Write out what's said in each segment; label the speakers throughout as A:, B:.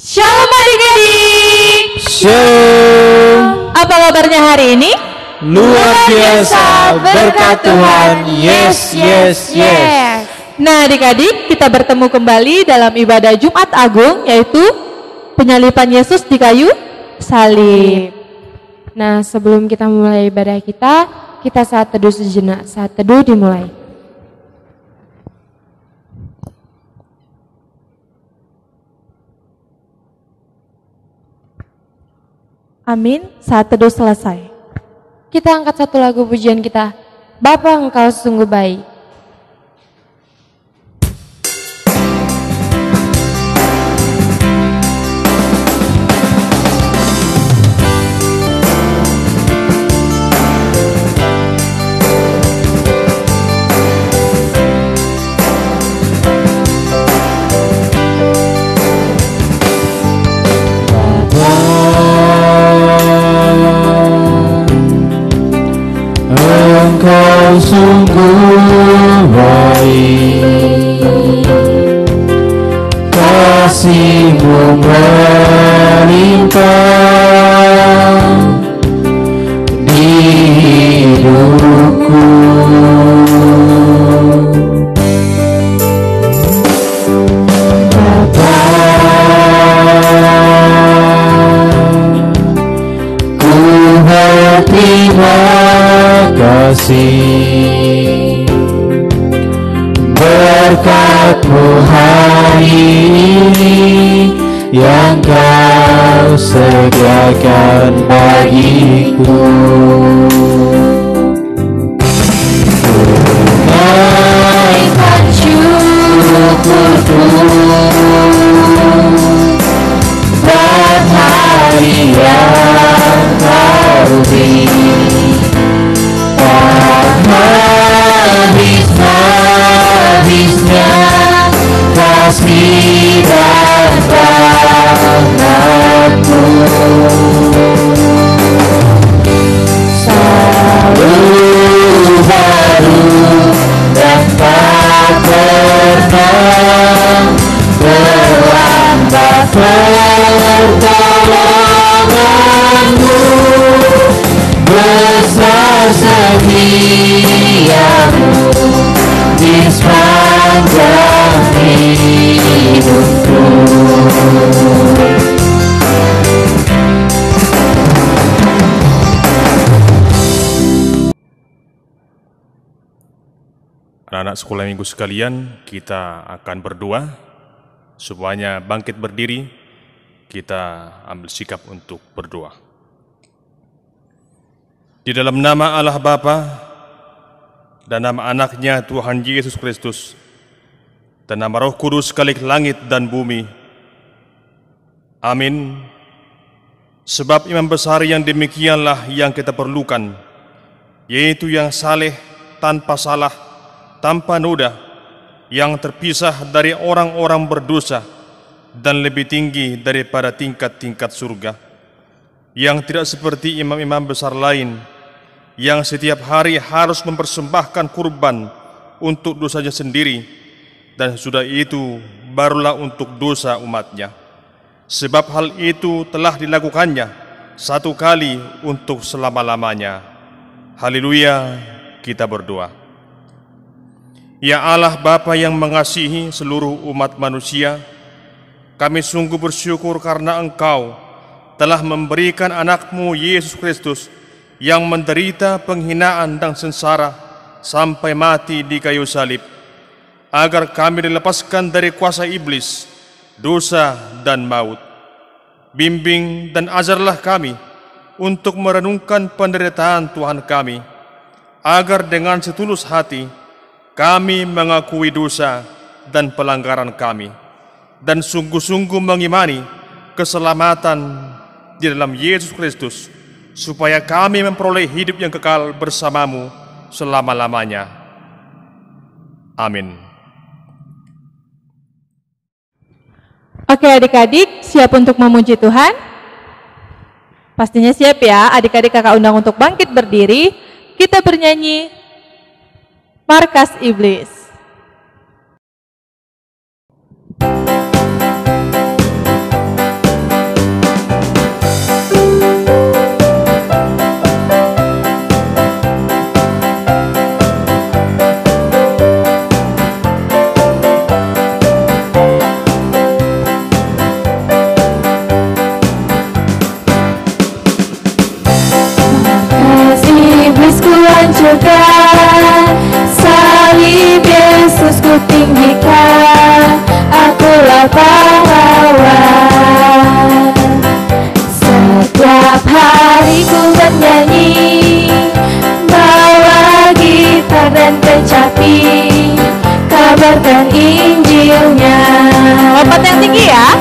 A: Shalom adik-adik.
B: Shalom.
A: Apa kabarnya hari ini?
B: Luar biasa berkat Tuhan. Yes, yes, yes.
A: Nah adik-adik, kita bertemu kembali dalam ibadah Jumat Agung, yaitu penyaliban Yesus di kayu salib.
C: Nah, sebelum kita mulai ibadah kita saat teduh sejenak. Saat teduh dimulai.
A: Amin. Saat teduh selesai.
C: Kita angkat satu lagu pujian kita. Bapa, Engkau sungguh baik.
B: Engkau sungguh baik, kasih-Mu melimpah di hidupku. Bapa, ku berterima kasih berkat-Mu hari ini yang Kau sediakan bagiku. Naikkan syukurku buat hari yang Kau beri. Habis-habisnya kasih dan rahmat-Mu selalu baru dan tak pernah terlambat pertolongan-Mu. Besar setia-Mu di sepanjang hidupku.
D: Anak-anak sekolah minggu sekalian, kita akan berdoa. Semuanya bangkit berdiri, kita ambil sikap untuk berdoa. Di dalam nama Allah Bapa dan nama anaknya Tuhan Yesus Kristus dan nama Roh Kudus sekalik langit dan bumi. Amin. Sebab imam besar yang demikianlah yang kita perlukan, yaitu yang saleh, tanpa salah, tanpa noda, yang terpisah dari orang-orang berdosa dan lebih tinggi daripada tingkat-tingkat surga, yang tidak seperti imam-imam besar lain, yang setiap hari harus mempersembahkan kurban untuk dosanya sendiri, dan sudah itu barulah untuk dosa umatnya. Sebab hal itu telah dilakukannya satu kali untuk selama-lamanya. Haleluya, kita berdoa. Ya Allah Bapa yang mengasihi seluruh umat manusia, kami sungguh bersyukur karena Engkau telah memberikan anak-Mu Yesus Kristus yang menderita penghinaan dan sengsara sampai mati di kayu salib, agar kami dilepaskan dari kuasa iblis, dosa dan maut. Bimbing dan ajarlah kami untuk merenungkan penderitaan Tuhan kami, agar dengan setulus hati kami mengakui dosa dan pelanggaran kami, dan sungguh-sungguh mengimani keselamatan di dalam Yesus Kristus, supaya kami memperoleh hidup yang kekal bersamamu selama-lamanya. Amin.
A: Oke adik-adik, siap untuk memuji Tuhan? Pastinya siap ya, adik-adik kakak undang untuk bangkit berdiri. Kita bernyanyi Markas Iblis.
B: Hancurkan, salib Yesus ku tinggikan, akulah pahlawan. Setiap hari ku bernyanyi, bawa gitar dan kecapi, kabarkan Injilnya.
A: Lompat yang tinggi ya.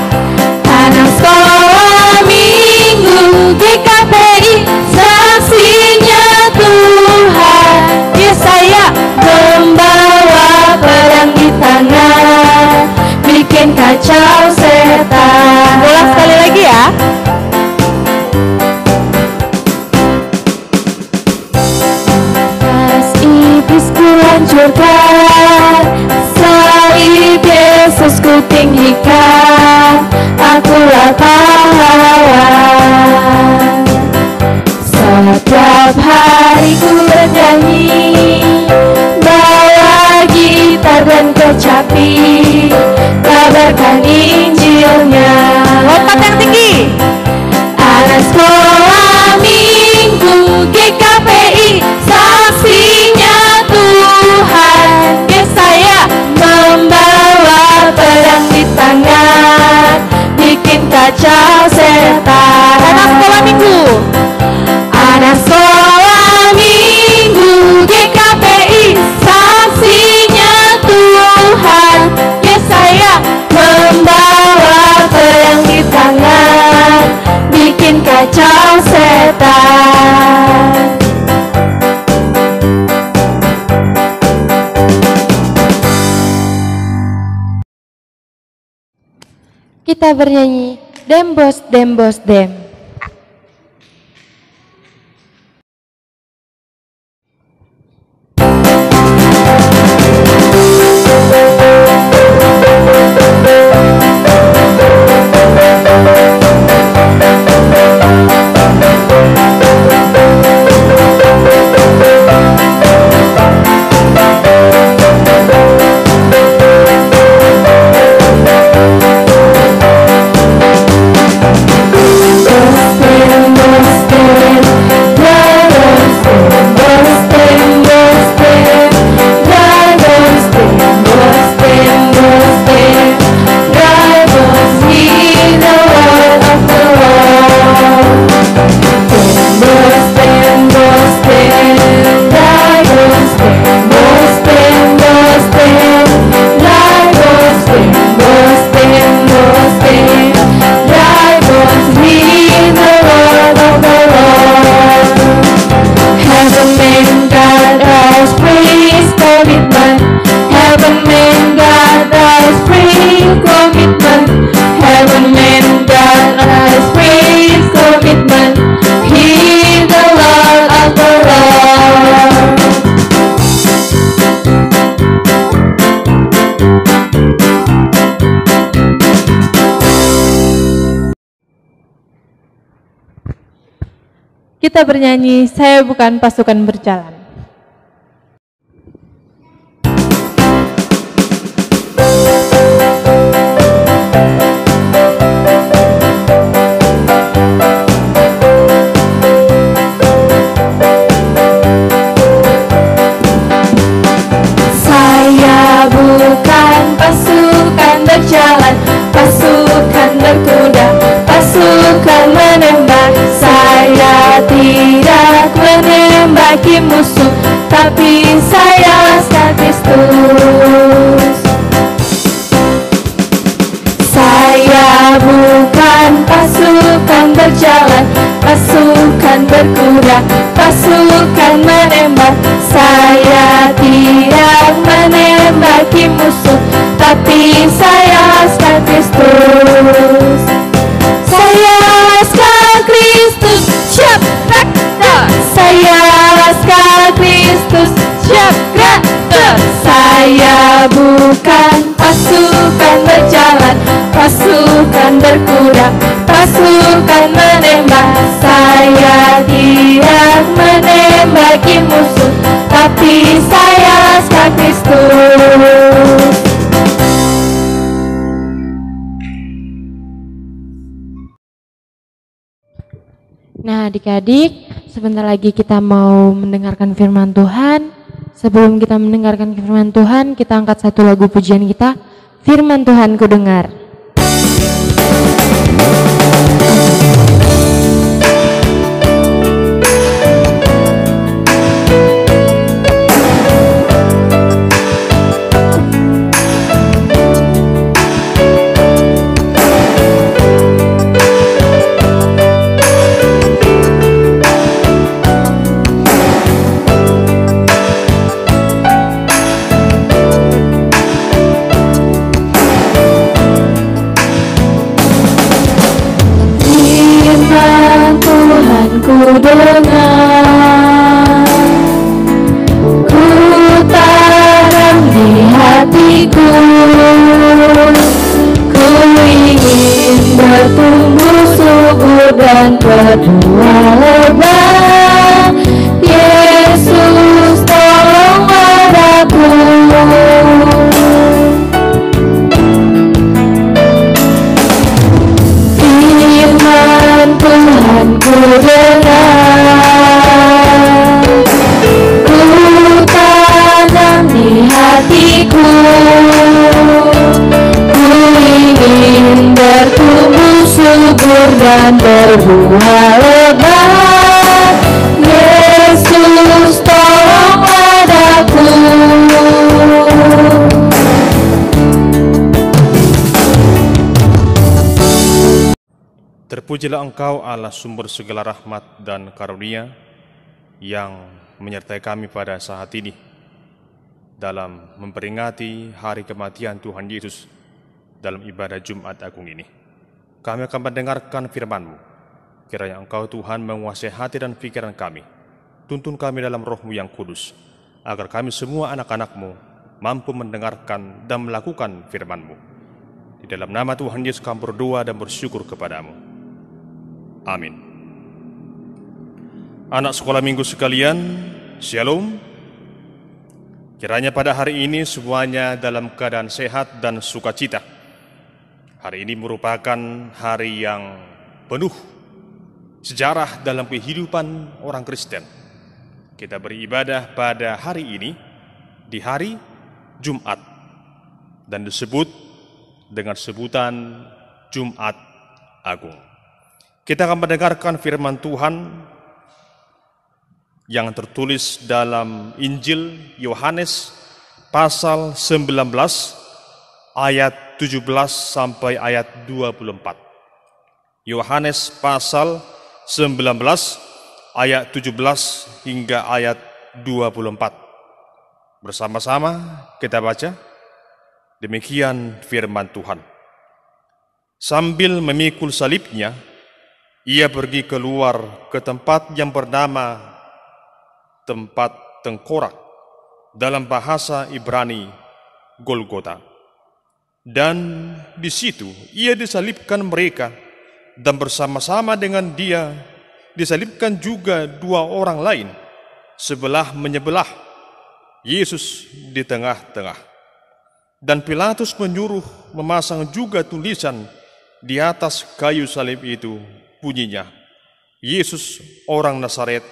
B: Anak sekolah minggu GKPI, saksinya Tuhan. Yesaya membawa pedang di tangan, bikin kacau setan.
A: Ulang sekali lagi ya.
B: Markas iblis ku hancurkan, salib Yesus ku tinggikan, akulah pahlawan. Setiap hari ku bernyanyi, bawa gitar dan kecapi, kabarkan Injilnya.
A: Lompat yang tinggi.
B: Anak sekolah minggu GKPI, saksinya Tuhan. Yesaya membawa pedang di tangan, bikin kacau setan.
A: Anak sekolah minggu.
B: Anak sekolah minggu GKPI, saksinya Tuhan. Yesaya membawa pedang di tangan, bikin kacau setan.
C: Kita bernyanyi Dem Bos Dem Bos Dem.
A: Kita bernyanyi Saya Bukan Pasukan Berjalan.
B: Saya bukan pasukan berjalan, pasukan berkuda, pasukan menembak. Saya tidak menembaki musuh. tapi saya sekali Kristus. Saya bukan pasukan berjalan, pasukan berkuda, pasukan menembak. Saya tidak menembaki musuh, tapi saya sekali Kristus. Saya sekali Kristus, siap traktor. Saya sekali Kristus, siap traktor. Saya bukan pasukan berjalan, pasukan berkuda, pasukan menembak. Saya tidak menembaki musuh, tapi saya sekali Kristus.
C: Nah, adik-adik, sebentar lagi kita mau mendengarkan firman Tuhan. Sebelum kita mendengarkan firman Tuhan, kita angkat satu lagu pujian kita, Firman Tuhan ku dengar.
B: Ku dengar, ku tanam di hatiku, ku ingin bertumbuh subur dan berdua lebar. Yesus tolong padaku. Firman Tuhan ku dengar, ku tanam di hatiku, ku ingin bertumbuh subur dan berbuah lebat. Yesus tolong padaku.
D: Terpujilah Engkau Allah sumber segala rahmat dan karunia yang menyertai kami pada saat ini dalam memperingati hari kematian Tuhan Yesus dalam ibadah Jumat Agung ini. Kami akan mendengarkan firman-Mu. Kiranya Engkau Tuhan menguasai hati dan pikiran kami. Tuntun kami dalam Roh-Mu yang kudus, agar kami semua anak-anak-Mu mampu mendengarkan dan melakukan firman-Mu. Di dalam nama Tuhan Yesus kami berdoa dan bersyukur kepadamu. Amin. Anak sekolah minggu sekalian, Shalom. Kiranya pada hari ini semuanya dalam keadaan sehat dan sukacita. Hari ini merupakan hari yang penuh sejarah dalam kehidupan orang Kristen. Kita beribadah pada hari ini di hari Jumat dan disebut dengan sebutan Jumat Agung. Kita akan mendengarkan firman Tuhan yang tertulis dalam Injil Yohanes pasal 19 ayat 17 sampai ayat 24. Yohanes pasal 19 ayat 17 hingga ayat 24. Bersama-sama kita baca. Demikian firman Tuhan. Sambil memikul salibnya, ia pergi keluar ke tempat yang bernama tempat tengkorak, dalam bahasa Ibrani Golgota. Dan di situ ia disalibkan mereka, dan bersama-sama dengan dia disalibkan juga dua orang lain, sebelah menyebelah, Yesus di tengah-tengah. Dan Pilatus menyuruh memasang juga tulisan di atas kayu salib itu, bunyinya, Yesus orang Nazaret,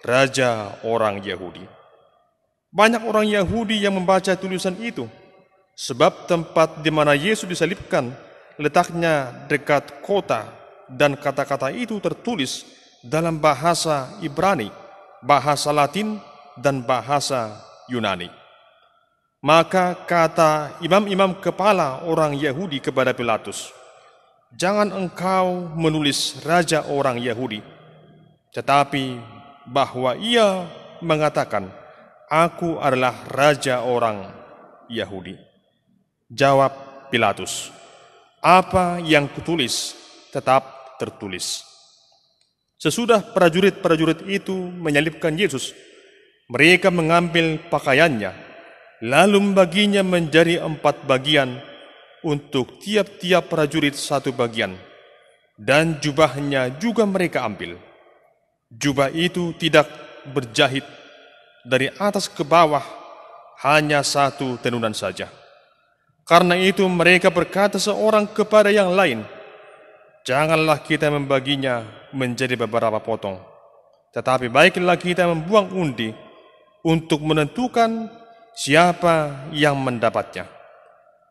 D: Raja orang Yahudi. Banyak orang Yahudi yang membaca tulisan itu, sebab tempat di mana Yesus disalibkan letaknya dekat kota, dan kata-kata itu tertulis dalam bahasa Ibrani, bahasa Latin, dan bahasa Yunani. Maka kata imam-imam kepala orang Yahudi kepada Pilatus, "Jangan engkau menulis raja orang Yahudi, tetapi bahwa ia mengatakan, 'Aku adalah raja orang Yahudi.'" Jawab Pilatus, "Apa yang kutulis tetap tertulis." Sesudah prajurit-prajurit itu menyalibkan Yesus, mereka mengambil pakaiannya, lalu membaginya menjadi 4 bagian, untuk tiap-tiap prajurit 1 bagian, dan jubahnya juga mereka ambil. Jubah itu tidak berjahit, dari atas ke bawah hanya 1 tenunan saja. Karena itu mereka berkata seorang kepada yang lain, "Janganlah kita membaginya menjadi beberapa potong, tetapi baiklah kita membuang undi untuk menentukan siapa yang mendapatnya.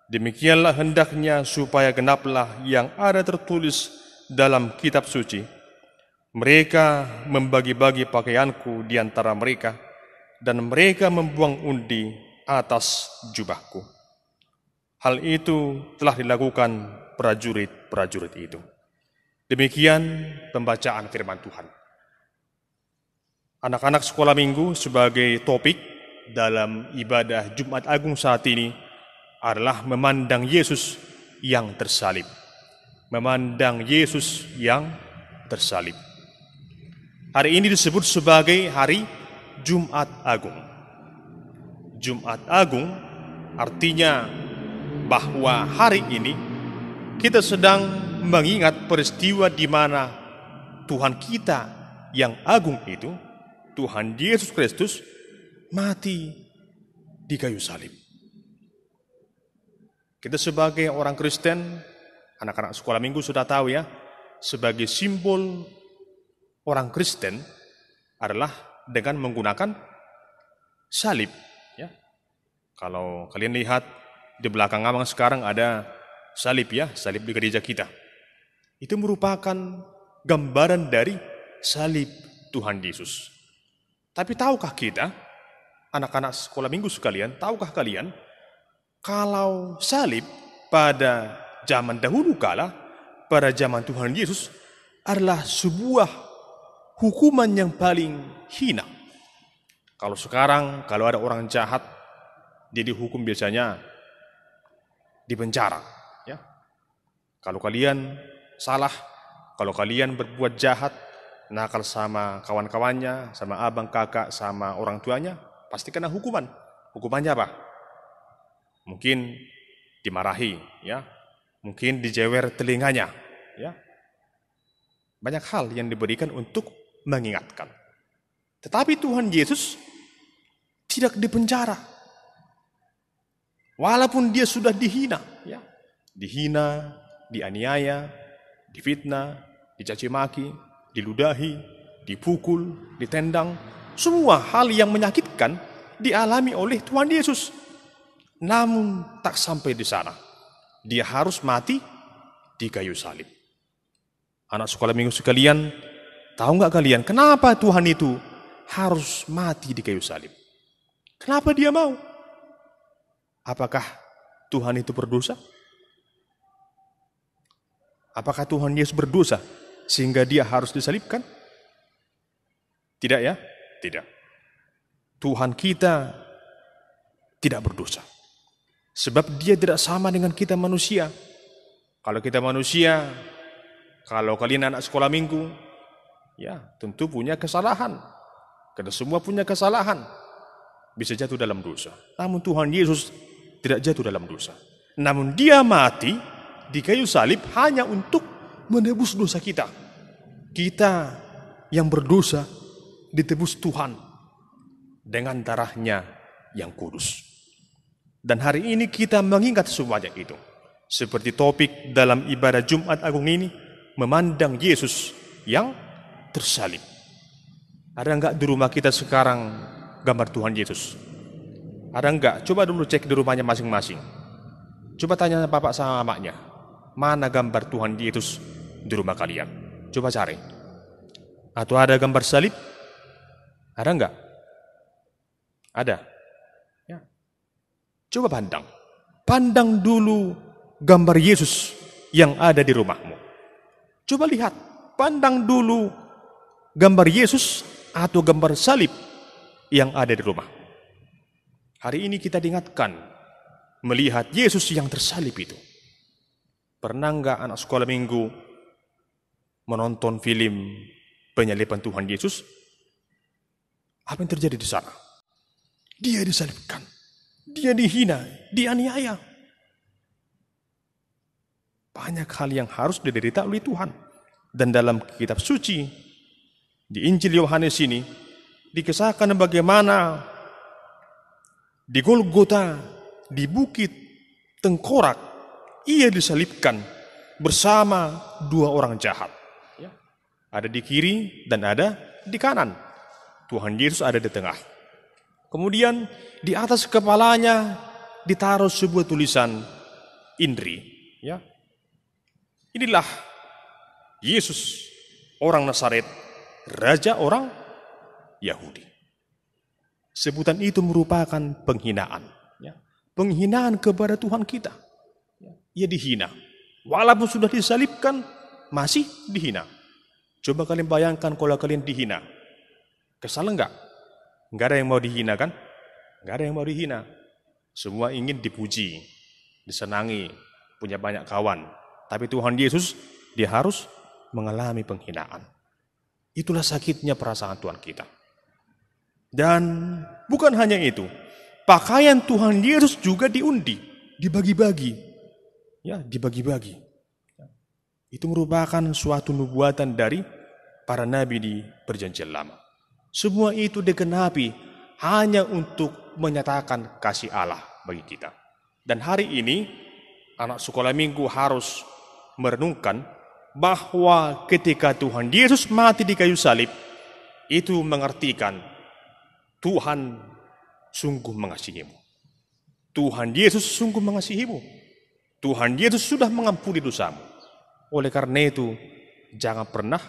D: Demikianlah hendaknya supaya genaplah yang ada tertulis dalam kitab suci. Mereka membagi-bagi pakaianku di antara mereka, dan mereka membuang undi atas jubahku." Hal itu telah dilakukan prajurit-prajurit itu. Demikian pembacaan firman Tuhan. Anak-anak sekolah minggu, sebagai topik dalam ibadah Jumat Agung saat ini adalah memandang Yesus yang tersalib. Memandang Yesus yang tersalib. Hari ini disebut sebagai hari Jumat Agung. Jumat Agung artinya bahwa hari ini kita sedang mengingat peristiwa di mana Tuhan kita yang agung itu, Tuhan Yesus Kristus, mati di kayu salib. Kita sebagai orang Kristen, anak-anak sekolah minggu sudah tahu ya, sebagai simbol orang Kristen adalah dengan menggunakan salib. Ya. Kalau kalian lihat di belakang abang sekarang ada salib ya, salib di gereja kita. Itu merupakan gambaran dari salib Tuhan Yesus. Tapi tahukah kita, anak-anak sekolah minggu sekalian, tahukah kalian kalau salib pada zaman dahulu kala, pada zaman Tuhan Yesus, adalah sebuah hukuman yang paling hina. Kalau sekarang, kalau ada orang jahat, dia dihukum biasanya di penjara. Ya. Kalau kalian salah, kalau kalian berbuat jahat, nakal sama kawan-kawannya, sama abang, kakak, sama orang tuanya, pasti kena hukuman. Hukumannya apa? Mungkin dimarahi, ya. Mungkin dijewer telinganya, ya. Banyak hal yang diberikan untuk mengingatkan. Tetapi Tuhan Yesus tidak dipenjara. Walaupun dia sudah dihina, ya. Dihina, dianiaya, difitnah, dicaci maki, diludahi, dipukul, ditendang, semua hal yang menyakitkan dialami oleh Tuhan Yesus. Namun tak sampai di sana. Dia harus mati di kayu salib. Anak sekolah minggu sekalian, tahu nggak kalian kenapa Tuhan itu harus mati di kayu salib? Kenapa dia mau? Apakah Tuhan itu berdosa? Apakah Tuhan Yesus berdosa sehingga dia harus disalibkan? Tidak ya? Tidak. Tuhan kita tidak berdosa. Sebab dia tidak sama dengan kita manusia. Kalau kita manusia, kalau kalian anak sekolah minggu, ya tentu punya kesalahan. Karena semua punya kesalahan. Bisa jatuh dalam dosa. Namun Tuhan Yesus tidak jatuh dalam dosa. Namun dia mati di kayu salib hanya untuk menebus dosa kita. Kita yang berdosa ditebus Tuhan dengan darahnya yang kudus. Dan hari ini kita mengingat semuanya itu. Seperti topik dalam ibadah Jumat Agung ini, memandang Yesus yang tersalib. Ada enggak di rumah kita sekarang gambar Tuhan Yesus? Ada enggak? Coba dulu cek di rumahnya masing-masing. Coba tanya bapak sama mamanya, mana gambar Tuhan Yesus di rumah kalian? Coba cari. Atau ada gambar salib? Ada enggak? Ada. Ya. Coba pandang dulu gambar Yesus yang ada di rumahmu. Coba lihat, pandang dulu gambar Yesus atau gambar salib yang ada di rumah. Hari ini kita diingatkan melihat Yesus yang tersalib itu. Pernah enggak anak sekolah minggu menonton film penyaliban Tuhan Yesus? Apa yang terjadi di sana? Dia disalibkan, dia dihina, dianiaya. Banyak hal yang harus diderita oleh Tuhan. Dan dalam kitab suci, di Injil Yohanes ini, dikisahkan bagaimana di Golgota, di Bukit Tengkorak, ia disalibkan bersama dua orang jahat. Ada di kiri dan ada di kanan. Tuhan Yesus ada di tengah. Kemudian di atas kepalanya ditaruh sebuah tulisan Indri. Ya. Inilah Yesus, orang Nazaret, raja orang Yahudi. Sebutan itu merupakan penghinaan. Ya. Penghinaan kepada Tuhan kita. Ia dihina. Walaupun sudah disalibkan, masih dihina. Coba kalian bayangkan kalau kalian dihina. Kesal enggak? Enggak ada yang mau dihina kan? Enggak ada yang mau dihina. Semua ingin dipuji, disenangi, punya banyak kawan. Tapi Tuhan Yesus, dia harus mengalami penghinaan. Itulah sakitnya perasaan Tuhan kita. Dan bukan hanya itu. Pakaian Tuhan Yesus juga diundi, dibagi-bagi. Ya, dibagi-bagi. Itu merupakan suatu nubuatan dari para nabi di Perjanjian Lama. Semua itu digenapi hanya untuk menyatakan kasih Allah bagi kita. Dan hari ini, anak sekolah minggu harus merenungkan bahwa ketika Tuhan Yesus mati di kayu salib, itu mengartikan Tuhan sungguh mengasihimu. Tuhan Yesus sungguh mengasihimu. Tuhan Yesus sudah mengampuni dosamu. Oleh karena itu, jangan pernah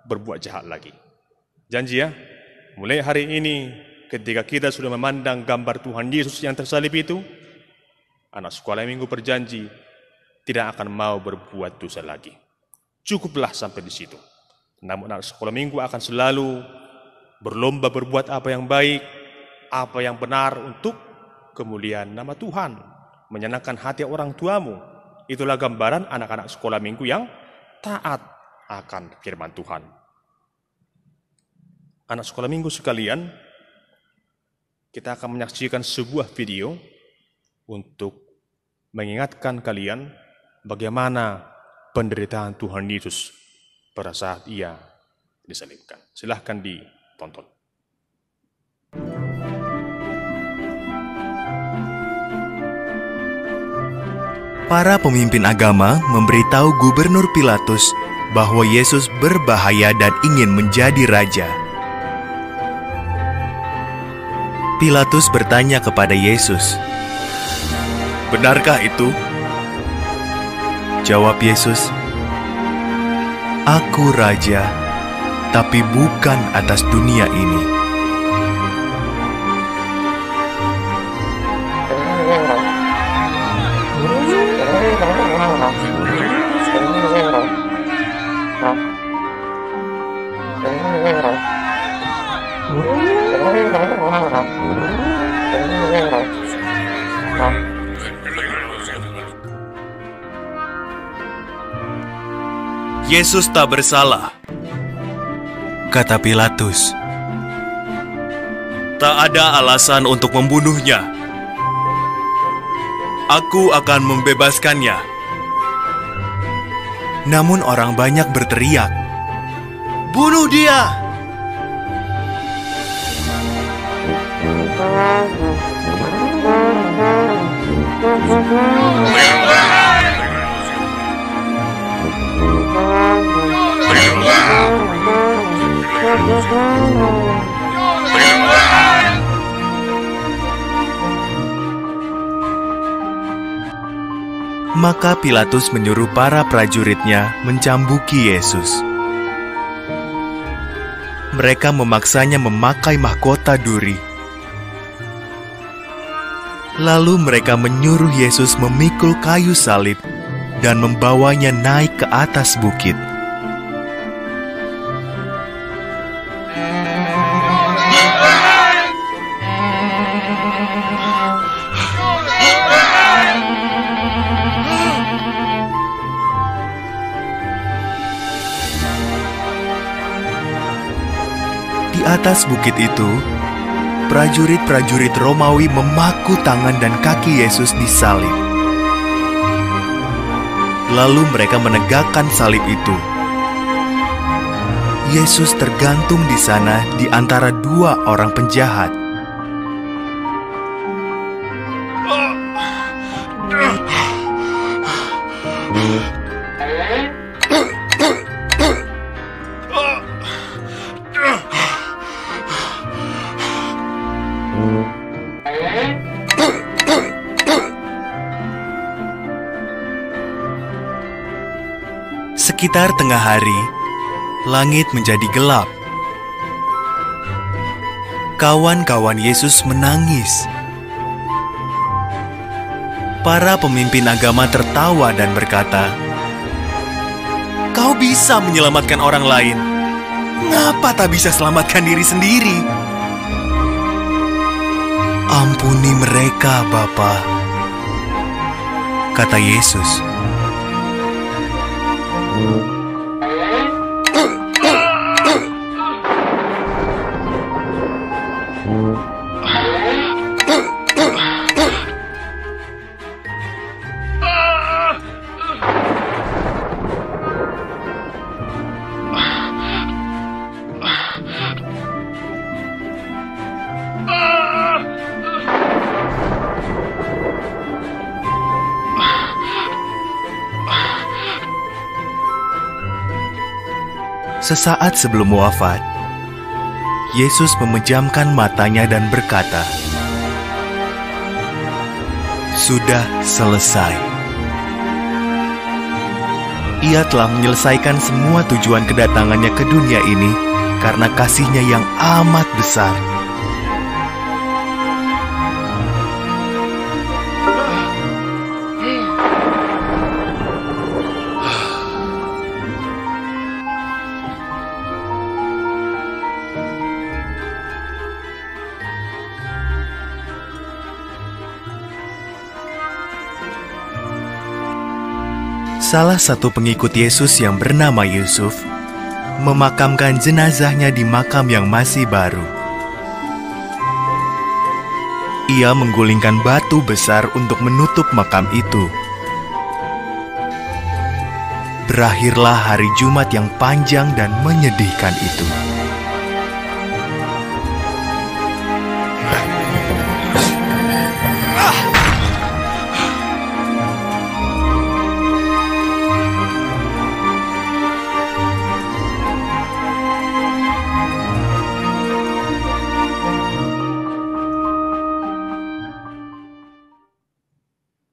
D: berbuat jahat lagi. Janji ya, mulai hari ini ketika kita sudah memandang gambar Tuhan Yesus yang tersalib itu, anak sekolah minggu berjanji tidak akan mau berbuat dosa lagi. Cukuplah sampai di situ. Namun anak sekolah minggu akan selalu berlomba berbuat apa yang baik, apa yang benar untuk kemuliaan nama Tuhan, menyenangkan hati orang tuamu. Itulah gambaran anak-anak sekolah minggu yang taat akan firman Tuhan. Anak sekolah minggu sekalian, kita akan menyaksikan sebuah video untuk mengingatkan kalian bagaimana penderitaan Tuhan Yesus pada saat ia disalibkan. Silahkan ditonton.
E: Para pemimpin agama memberitahu Gubernur Pilatus bahwa Yesus berbahaya dan ingin menjadi raja. Pilatus bertanya kepada Yesus, "Benarkah itu?" Jawab Yesus, "Aku raja, tapi bukan atas dunia ini." Yesus tak bersalah, kata Pilatus. Tak ada alasan untuk membunuhnya. Aku akan membebaskannya. Namun orang banyak berteriak, "Bunuh dia!" Maka Pilatus menyuruh para prajuritnya mencambuki Yesus. Mereka memaksanya memakai mahkota duri. Lalu mereka menyuruh Yesus memikul kayu salib dan membawanya naik ke atas bukit. Di atas bukit itu, prajurit-prajurit Romawi memaku tangan dan kaki Yesus disalib. Lalu mereka menegakkan salib itu. Yesus tergantung di sana di antara dua orang penjahat. Sekitar tengah hari, langit menjadi gelap. Kawan-kawan Yesus menangis. Para pemimpin agama tertawa dan berkata, "Kau bisa menyelamatkan orang lain. Ngapa tak bisa selamatkan diri sendiri?" "Ampuni mereka, Bapa," kata Yesus. Sesaat sebelum wafat, Yesus memejamkan matanya dan berkata, "Sudah selesai." Ia telah menyelesaikan semua tujuan kedatangannya ke dunia ini karena kasih-Nya yang amat besar. Salah satu pengikut Yesus yang bernama Yusuf memakamkan jenazahnya di makam yang masih baru. Ia menggulingkan batu besar untuk menutup makam itu. Berakhirlah hari Jumat yang panjang dan menyedihkan itu.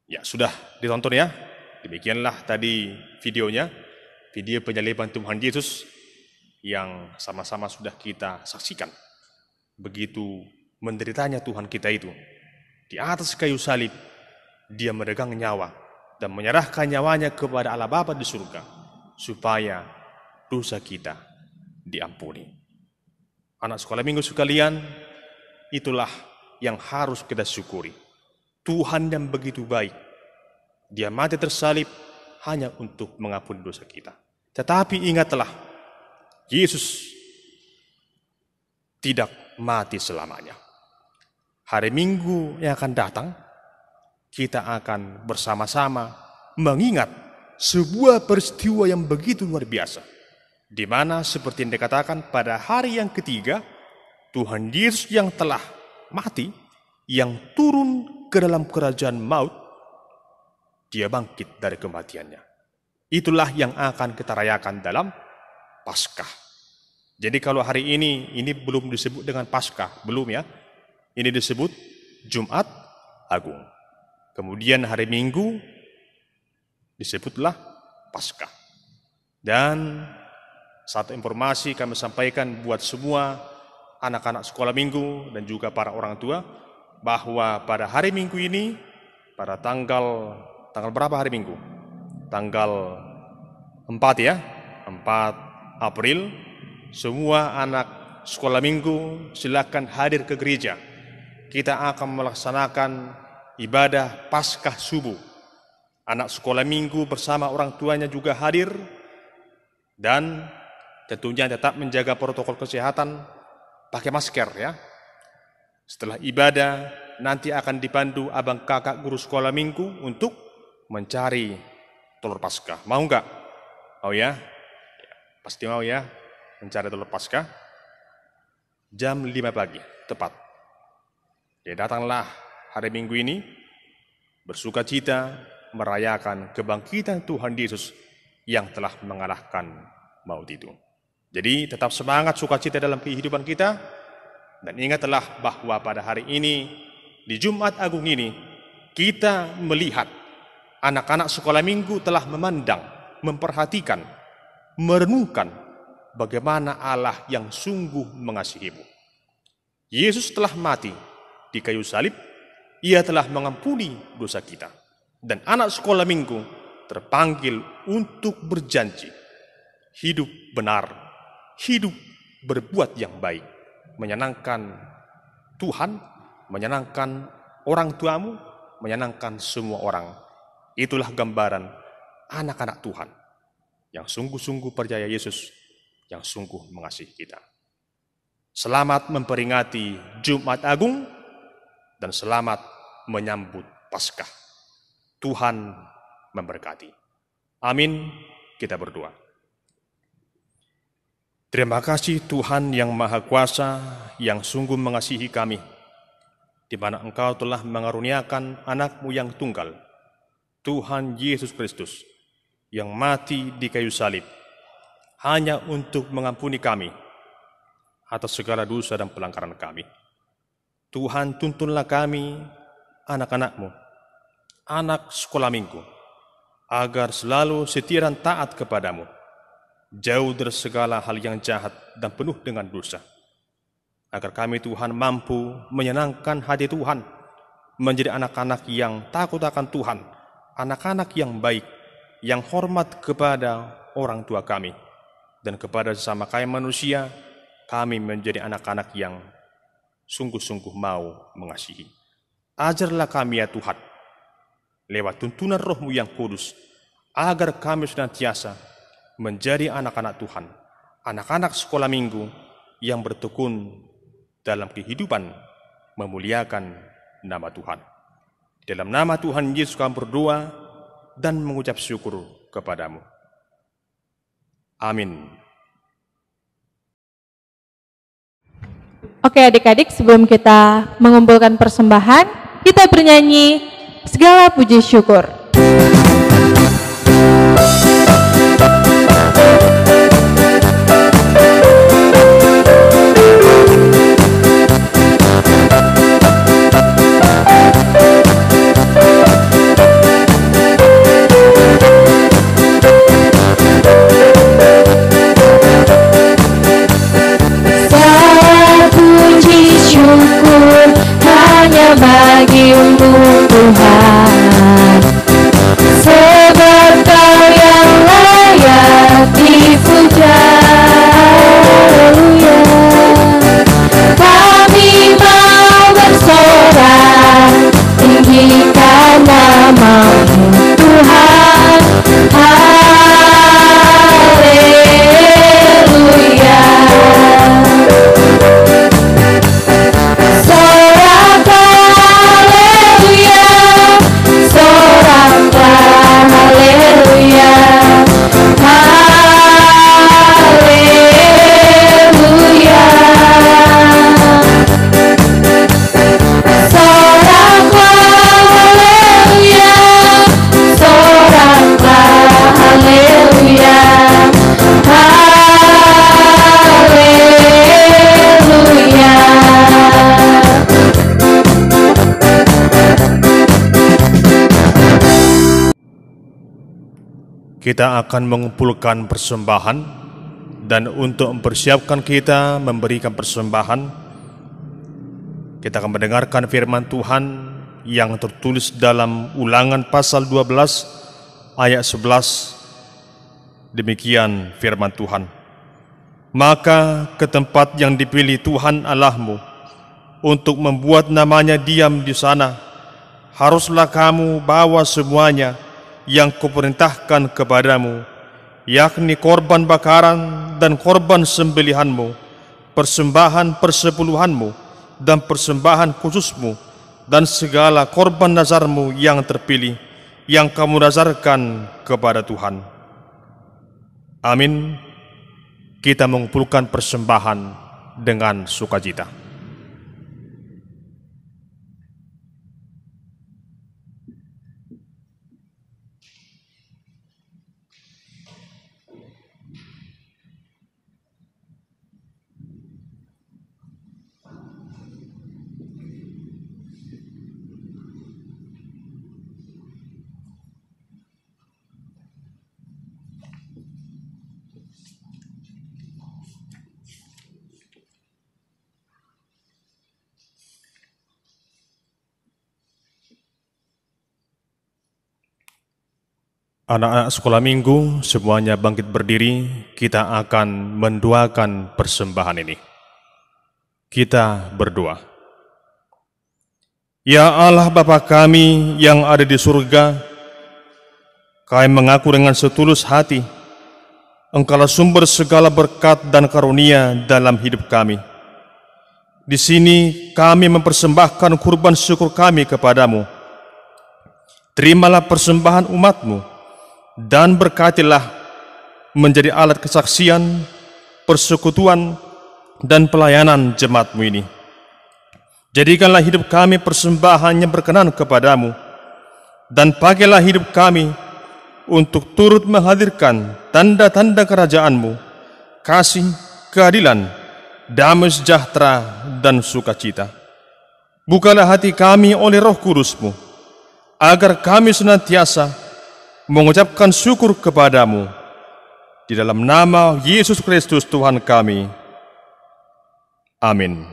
D: Ya, sudah ditonton ya. Demikianlah tadi videonya, video penyaliban Tuhan Yesus yang sama-sama sudah kita saksikan. Begitu menderitanya Tuhan kita itu. Di atas kayu salib, Dia meregang nyawa dan menyerahkan nyawanya kepada Allah Bapa di surga, supaya dosa kita diampuni. Anak sekolah minggu sekalian, itulah yang harus kita syukuri. Tuhan yang begitu baik, Dia mati tersalib hanya untuk mengampuni dosa kita. Tetapi ingatlah, Yesus tidak mati selamanya. Hari Minggu yang akan datang, kita akan bersama-sama mengingat sebuah peristiwa yang begitu luar biasa, di mana seperti yang dikatakan pada hari yang ketiga, Tuhan Yesus yang telah mati, yang turun ke dalam kerajaan maut, Dia bangkit dari kematiannya. Itulah yang akan kita rayakan dalam Paskah. Jadi kalau hari ini belum disebut dengan Paskah, belum ya. Ini disebut Jumat Agung. Kemudian hari Minggu disebutlah Paskah. Dan satu informasi kami sampaikan buat semua anak-anak sekolah minggu dan juga para orang tua, bahwa pada hari Minggu ini, pada tanggal berapa hari Minggu? Tanggal 4 ya, 4 April, semua anak sekolah minggu silakan hadir ke gereja. Kita akan melaksanakan ibadah Paskah subuh. Anak sekolah minggu bersama orang tuanya juga hadir, dan tentunya tetap menjaga protokol kesehatan, pakai masker ya. Setelah ibadah, nanti akan dipandu abang kakak guru sekolah minggu untuk mencari telur Paskah. Mau nggak? Mau ya? Pasti mau ya, mencari telur Paskah. Jam 5 pagi, tepat. Ya, datanglah hari Minggu ini, bersuka cita, merayakan kebangkitan Tuhan Yesus yang telah mengalahkan maut itu. Jadi tetap semangat sukacita dalam kehidupan kita, dan ingatlah bahwa pada hari ini, di Jumat Agung ini, kita melihat anak-anak sekolah minggu telah memandang, memperhatikan, merenungkan bagaimana Allah yang sungguh mengasihimu. Yesus telah mati di kayu salib, Ia telah mengampuni dosa kita. Dan anak sekolah minggu terpanggil untuk berjanji, hidup benar, hidup berbuat yang baik, menyenangkan Tuhan, menyenangkan orang tuamu, menyenangkan semua orang. Itulah gambaran anak-anak Tuhan yang sungguh-sungguh percaya Yesus, yang sungguh mengasihi kita. Selamat memperingati Jumat Agung dan selamat menyambut Paskah. Tuhan memberkati. Amin. Kita berdoa. Terima kasih Tuhan yang Maha Kuasa, yang sungguh mengasihi kami, di mana Engkau telah mengaruniakan anak-Mu yang tunggal, Tuhan Yesus Kristus, yang mati di kayu salib, hanya untuk mengampuni kami atas segala dosa dan pelanggaran kami. Tuhan, tuntunlah kami, anak-anak-Mu, anak sekolah minggu, agar selalu setia dan taat kepadamu, jauh dari segala hal yang jahat dan penuh dengan dosa. Agar kami Tuhan mampu menyenangkan hati Tuhan, menjadi anak-anak yang takut akan Tuhan, anak-anak yang baik, yang hormat kepada orang tua kami, dan kepada sesama kami manusia, kami menjadi anak-anak yang sungguh-sungguh mau mengasihi. Ajarlah kami ya Tuhan, lewat tuntunan Roh-Mu yang kudus, agar kami senantiasa menjadi anak-anak Tuhan, anak-anak sekolah minggu yang bertekun dalam kehidupan memuliakan nama Tuhan. Dalam nama Tuhan Yesus kami berdoa dan mengucap syukur kepadamu. Amin.
A: Oke adik-adik, sebelum kita mengumpulkan persembahan, kita bernyanyi segala puji syukur.
B: Syukur hanya bagimu Tuhan, sebab Kau yang layak dipuja. Haleluya. Kami mau bersorak, tinggikan nama-Mu Tuhan. Haleluya.
D: Kita akan mengumpulkan persembahan, dan untuk mempersiapkan kita memberikan persembahan, Kita akan mendengarkan firman Tuhan yang tertulis dalam Ulangan pasal 12 ayat 11. Demikian firman Tuhan. Maka ke tempat yang dipilih Tuhan Allahmu untuk membuat namanya diam di sana, haruslah kamu bawa semuanya yang kuperintahkan kepadamu, yakni korban bakaran dan korban sembelihanmu, persembahan persepuluhanmu, dan persembahan khususmu, dan segala korban nazarmu yang terpilih, yang kamu nazarkan kepada Tuhan. Amin. Kita mengumpulkan persembahan dengan sukacita. Anak-anak sekolah minggu, semuanya bangkit berdiri, kita akan mendoakan persembahan ini. Kita berdoa. Ya Allah Bapa kami yang ada di surga, kami mengaku dengan setulus hati, Engkaulah sumber segala berkat dan karunia dalam hidup kami. Di sini kami mempersembahkan kurban syukur kami kepadamu. Terimalah persembahan umat-Mu, dan berkatilah menjadi alat kesaksian, persekutuan, dan pelayanan jemaat-Mu ini. Jadikanlah hidup kami persembahan yang berkenan kepadamu, dan pakailah hidup kami untuk turut menghadirkan tanda-tanda kerajaan-Mu, kasih, keadilan, damai sejahtera, dan sukacita. Bukalah hati kami oleh Roh Kudus-Mu, agar kami senantiasa mengucapkan syukur kepadamu, di dalam nama Yesus Kristus Tuhan kami. Amin.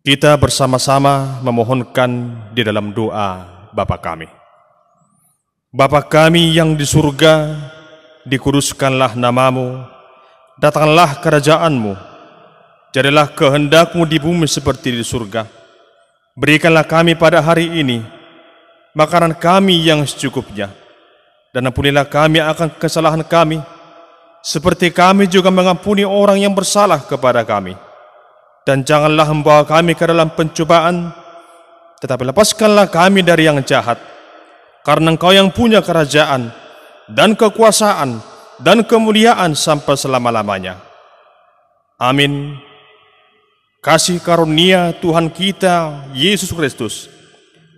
D: Kita bersama-sama memohonkan di dalam doa Bapa kami. Bapa kami yang di surga, dikuduskanlah namamu, datanglah kerajaan-Mu, jadilah kehendak-Mu di bumi seperti di surga. Berikanlah kami pada hari ini makanan kami yang secukupnya, dan ampunilah kami akan kesalahan kami, seperti kami juga mengampuni orang yang bersalah kepada kami. Dan janganlah membawa kami ke dalam pencobaan, tetapi lepaskanlah kami dari yang jahat, karena Engkau yang punya kerajaan, dan kekuasaan, dan kemuliaan sampai selama-lamanya. Amin. Kasih karunia Tuhan kita Yesus Kristus,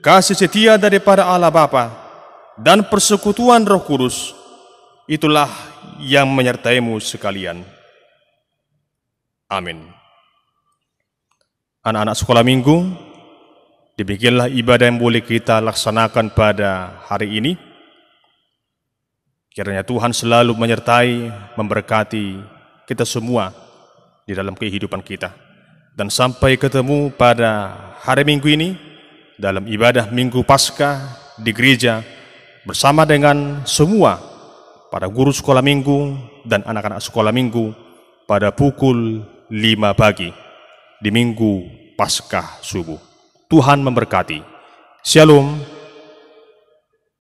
D: kasih setia daripada Allah Bapa, dan persekutuan Roh Kudus, itulah yang menyertai-mu sekalian. Amin. Anak-anak sekolah minggu, demikianlah ibadah yang boleh kita laksanakan pada hari ini. Kiranya Tuhan selalu menyertai, memberkati kita semua di dalam kehidupan kita. Dan sampai ketemu pada hari Minggu ini, dalam ibadah Minggu Paskah di gereja, bersama dengan semua para guru sekolah minggu dan anak-anak sekolah minggu pada pukul 5 pagi di Minggu Paskah subuh. Tuhan memberkati. Shalom.